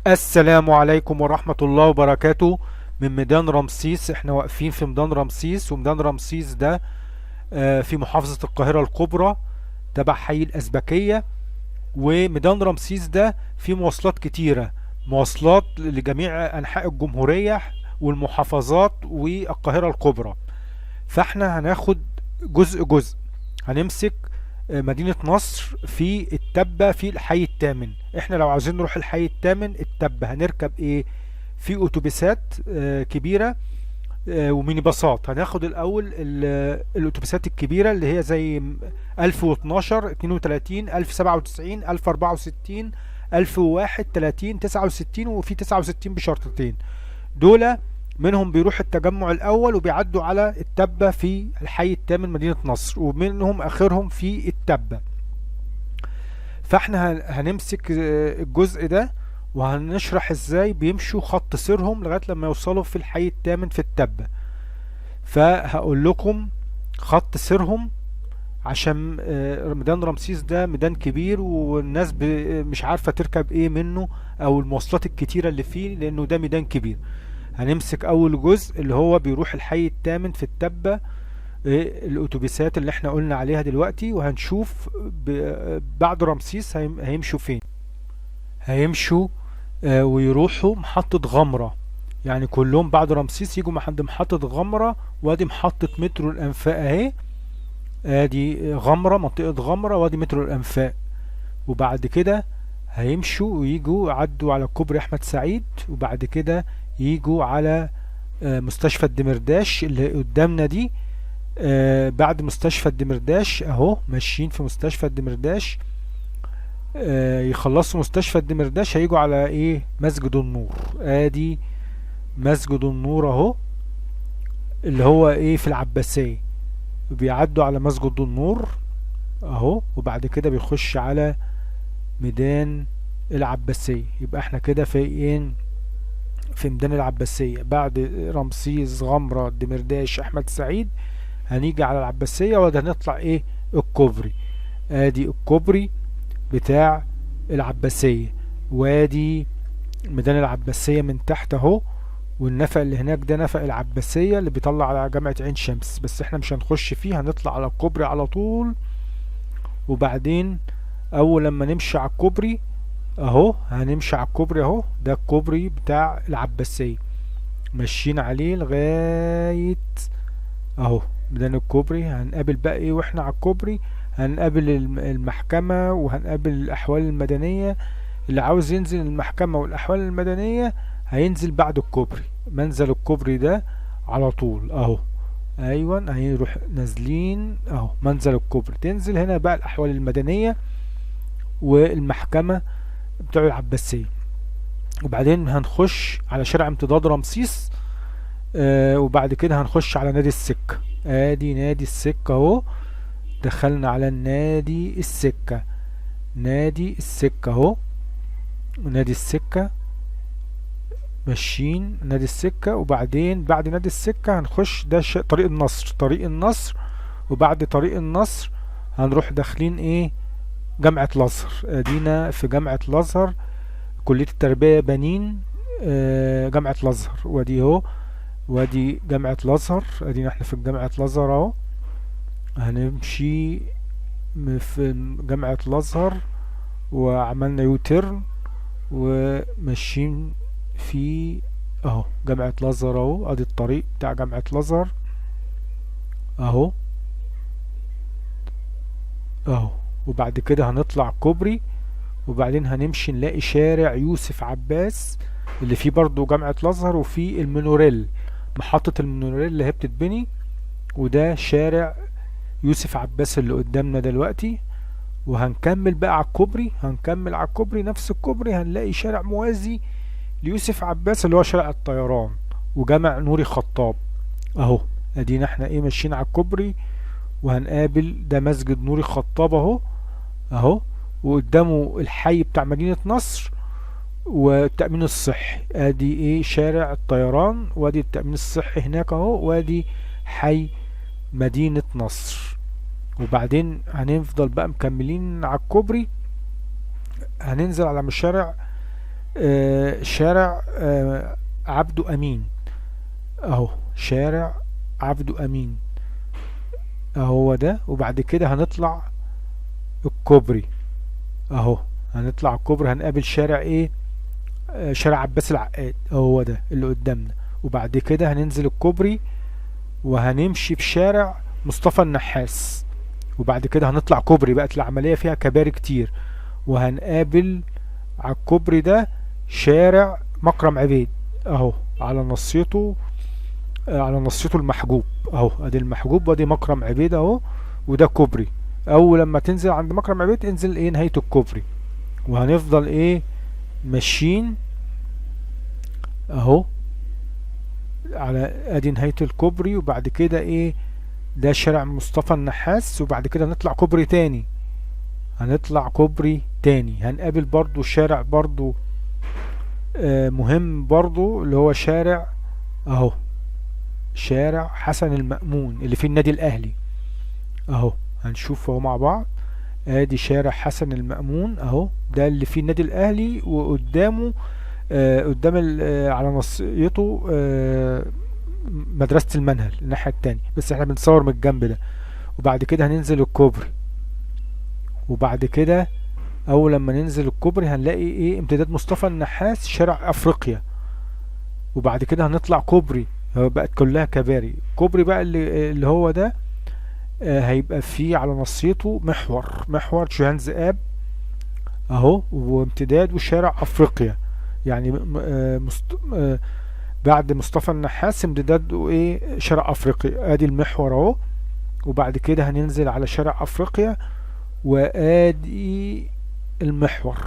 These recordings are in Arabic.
السلام عليكم ورحمة الله وبركاته. من ميدان رمسيس، احنا واقفين في ميدان رمسيس، وميدان رمسيس ده في محافظة القاهرة الكبرى تبع حي الأزبكية. وميدان رمسيس ده فيه مواصلات كتيرة، مواصلات لجميع أنحاء الجمهورية والمحافظات والقاهرة الكبرى. فاحنا هناخد جزء جزء. هنمسك مدينة نصر في التبة في الحي الثامن. احنا لو عايزين نروح الحي الثامن التبة هنركب ايه؟ في اتوبيسات كبيرة وميني باصات. هناخد الاول الاتوبيسات الكبيرة اللي هي زي 1012 32 1097 1064 1001 30 69، وفي 69 بشرطتين. دول منهم بيروح التجمع الاول وبيعدوا على التبة في الحي الثامن مدينة نصر، ومنهم اخرهم في التبة. فاحنا هنمسك الجزء ده وهنشرح ازاي بيمشوا خط سيرهم لغاية لما يوصلوا في الحي الثامن في التبة. فهقول لكم خط سيرهم عشان ميدان رمسيس ده ميدان كبير، والناس مش عارفة تركب ايه منه او المواصلات الكتيرة اللي فيه، لانه ده ميدان كبير. هنمسك اول جزء اللي هو بيروح الحي الثامن في التبة، الاتوبيسات اللي احنا قلنا عليها دلوقتي، وهنشوف بعد رمسيس هيمشوا فين. هيمشوا ويروحوا محطة غمرة. يعني كلهم بعد رمسيس يجوا عند محطة غمرة، وادي محطة مترو الانفاق اهي. ادي غمرة، منطقة غمرة، وادي مترو الانفاق. وبعد كده هيمشوا ويجوا يعدوا على كوبري احمد سعيد، وبعد كده يجوا على مستشفى الدمرداش اللي قدامنا دي. بعد مستشفى الدمرداش اهو ماشيين في مستشفى الدمرداش. يخلصوا مستشفى الدمرداش هيجوا على ايه؟ مسجد النور. ادي مسجد النور اهو، اللي هو ايه في العباسية. بيعدوا على مسجد النور اهو، وبعد كده بيخش على ميدان العباسية. يبقى احنا كده في ايه؟ في ميدان العباسية. بعد رمسيس غمرة دمرداش احمد سعيد هنيجي على العباسية، وده هنطلع ايه؟ الكوبري. ادي الكوبري بتاع العباسية، وادي ميدان العباسية من تحت اهو. والنفق اللي هناك ده نفق العباسية اللي بيطلع على جامعة عين شمس، بس احنا مش هنخش فيه، هنطلع على الكوبري على طول. وبعدين اول لما نمشي على الكوبري اهو، هنمشي على الكوبري اهو، ده الكوبري بتاع العباسية ماشيين عليه لغاية اهو ميدان الكوبري. هنقابل بقى ايه واحنا على الكوبري؟ هنقابل المحكمة، وهنقابل الأحوال المدنية. اللي عاوز ينزل المحكمة والأحوال المدنية هينزل بعد الكوبري، منزل الكوبري ده على طول اهو. ايوه هيروح نازلين اهو منزل الكوبري، تنزل هنا بقى الأحوال المدنية والمحكمة بتوع العباسية. وبعدين هنخش على شارع امتداد رمسيس. وبعد كده هنخش على نادي السكة. ادي نادي السكة اهو، دخلنا على النادي السكة. نادي السكة اهو، نادي السكة ماشيين نادي السكة. وبعدين بعد نادي السكة هنخش ده طريق النصر، طريق النصر. وبعد طريق النصر هنروح داخلين ايه؟ جامعة الازهر. ادينا في جامعة الازهر، كلية التربية بنين. جامعة الازهر وادي اهو، وادي جامعة الازهر. ادينا احنا في جامعة الازهر اهو. هنمشي في جامعة الازهر وعملنا يوتيرن وماشيين في اهو جامعة الازهر اهو. ادي الطريق بتاع جامعة الازهر اهو اهو. وبعد كده هنطلع كوبري، وبعدين هنمشي نلاقي شارع يوسف عباس اللي فيه برضو جامعة الازهر، وفيه المونوريل، محطة المونوريل اللي هي بتتبني. وده شارع يوسف عباس اللي قدامنا دلوقتي. وهنكمل بقى على الكوبري، هنكمل على الكوبري نفس الكوبري هنلاقي شارع موازي ليوسف عباس اللي هو شارع الطيران وجامع نوري خطاب اهو. ادينا احنا ايه ماشيين على الكوبري، وهنقابل ده مسجد نوري خطاب اهو اهو. وقدامه الحي بتاع مدينة نصر والتأمين الصحي. ادي ايه شارع الطيران، وادي التأمين الصحي هناك اهو، وادي حي مدينة نصر. وبعدين هنفضل بقى مكملين على الكوبري، هننزل على شارع شارع عبده امين اهو، شارع عبده امين اهو ده. وبعد كده هنطلع الكوبري اهو، هنطلع الكوبري هنقابل شارع ايه، شارع عباس العقاد هو ده اللي قدامنا. وبعد كده هننزل الكوبري وهنمشي في شارع مصطفى النحاس. وبعد كده هنطلع كوبري، بقت العملية فيها كباري كتير. وهنقابل على الكوبري ده شارع مكرم عبيد اهو، على نصيته على نصيته المحجوب اهو، ادي المحجوب وادي مكرم عبيد اهو، وده كوبري. اول لما تنزل عند مكرم عبيد انزل ايه نهاية الكوبري. وهنفضل ايه ماشيين اهو على ادي نهاية الكوبري. وبعد كده ايه ده شارع مصطفى النحاس. وبعد كده نطلع كوبري تاني، هنطلع كوبري تاني هنقابل برضو شارع برضو مهم برضو، اللي هو شارع اهو، شارع حسن المأمون اللي فيه النادي الاهلي اهو. هنشوف اهو مع بعض، ادي شارع حسن المأمون اهو، ده اللي فيه النادي الاهلي. وقدامه قدام على نصيته مدرسة المنهل الناحية التانية، بس احنا بنصور من الجنب ده. وبعد كده هننزل الكوبري. وبعد كده اول لما ننزل الكوبري هنلاقي ايه امتداد مصطفى النحاس شارع افريقيا. وبعد كده هنطلع كوبري، بقت كلها كباري. كوبري بقى اللي هو ده هيبقى فيه على نصيته محور شوهان ذئاب اهو، وامتداد وشارع افريقيا. يعني بعد مصطفى النحاس امتداده ايه شارع افريقيا، ادي المحور اهو. وبعد كده هننزل على شارع افريقيا وادي المحور.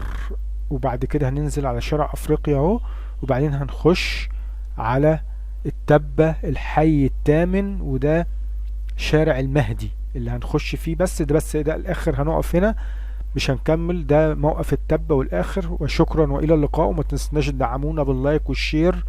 وبعد كده هننزل على شارع افريقيا اهو. وبعدين هنخش على التبة الحي الثامن، وده شارع المهدي اللي هنخش فيه. بس ده الاخر، هنقف هنا مش هنكمل، ده موقف التبة والاخر. وشكرا والى اللقاء، وما تنسناش تدعمونا باللايك والشير.